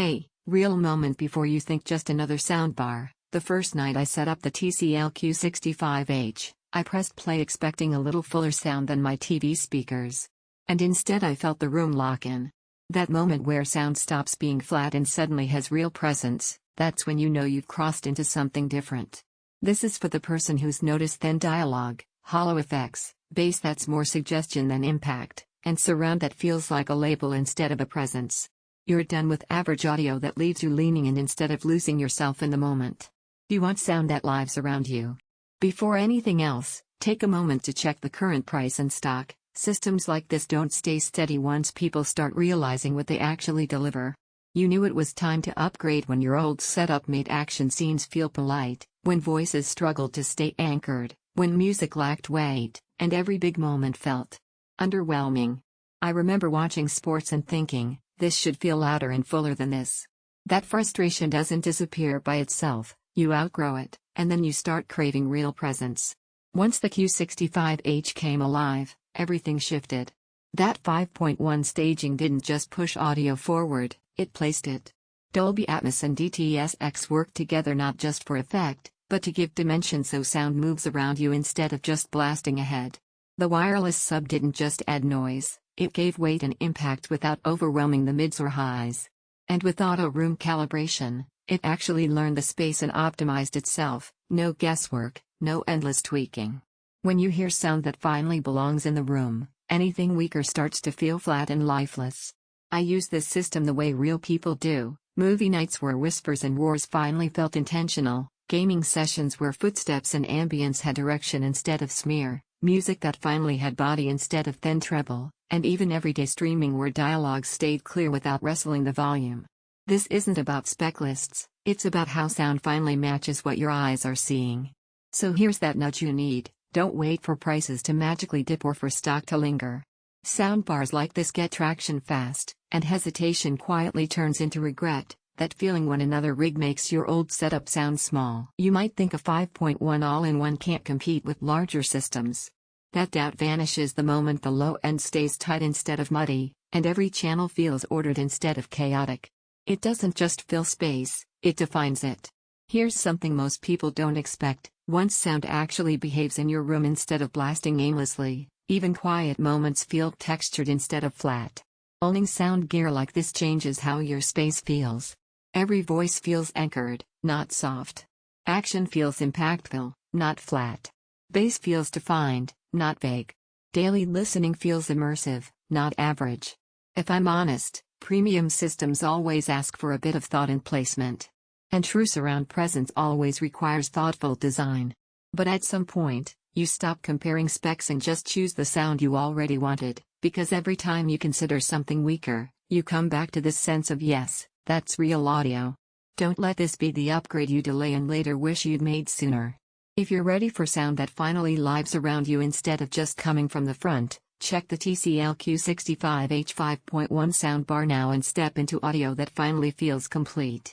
Hey, real moment before you think just another soundbar. The first night I set up the TCL Q65H, I pressed play expecting a little fuller sound than my TV speakers. And instead I felt the room lock in. That moment where sound stops being flat and suddenly has real presence, that's when you know you've crossed into something different. This is for the person who's noticed thin dialogue, hollow effects, bass that's more suggestion than impact, and surround that feels like a label instead of a presence. You're done with average audio that leaves you leaning in instead of losing yourself in the moment. You want sound that lives around you. Before anything else, take a moment to check the current price and stock. Systems like this don't stay steady once people start realizing what they actually deliver. You knew it was time to upgrade when your old setup made action scenes feel polite, when voices struggled to stay anchored, when music lacked weight, and every big moment felt underwhelming. I remember watching sports and thinking, this should feel louder and fuller than this. That frustration doesn't disappear by itself, you outgrow it, and then you start craving real presence. Once the Q65H came alive, everything shifted. That 5.1 staging didn't just push audio forward, it placed it. Dolby Atmos and DTS work together not just for effect, but to give dimension so sound moves around you instead of just blasting ahead. The wireless sub didn't just add noise, it gave weight and impact without overwhelming the mids or highs. And with auto room calibration, it actually learned the space and optimized itself, no guesswork, no endless tweaking. When you hear sound that finally belongs in the room, anything weaker starts to feel flat and lifeless. I use this system the way real people do, movie nights where whispers and roars finally felt intentional, gaming sessions where footsteps and ambience had direction instead of smear, music that finally had body instead of thin treble, and even everyday streaming where dialogue stayed clear without wrestling the volume. This isn't about spec lists, it's about how sound finally matches what your eyes are seeing. So here's that nudge you need, don't wait for prices to magically dip or for stock to linger. Soundbars like this get traction fast, and hesitation quietly turns into regret, that feeling when another rig makes your old setup sound small. You might think a 5.1 all-in-one can't compete with larger systems. That doubt vanishes the moment the low end stays tight instead of muddy, and every channel feels ordered instead of chaotic. It doesn't just fill space, it defines it. Here's something most people don't expect: once sound actually behaves in your room instead of blasting aimlessly, even quiet moments feel textured instead of flat. Owning sound gear like this changes how your space feels. Every voice feels anchored, not soft. Action feels impactful, not flat. Bass feels defined, not vague. Daily listening feels immersive, not average. If I'm honest, premium systems always ask for a bit of thought and placement. And true surround presence always requires thoughtful design. But at some point, you stop comparing specs and just choose the sound you already wanted, because every time you consider something weaker, you come back to this sense of yes, that's real audio. Don't let this be the upgrade you delay and later wish you'd made sooner. If you're ready for sound that finally lives around you instead of just coming from the front, check the TCL Q65H 5.1 soundbar now and step into audio that finally feels complete.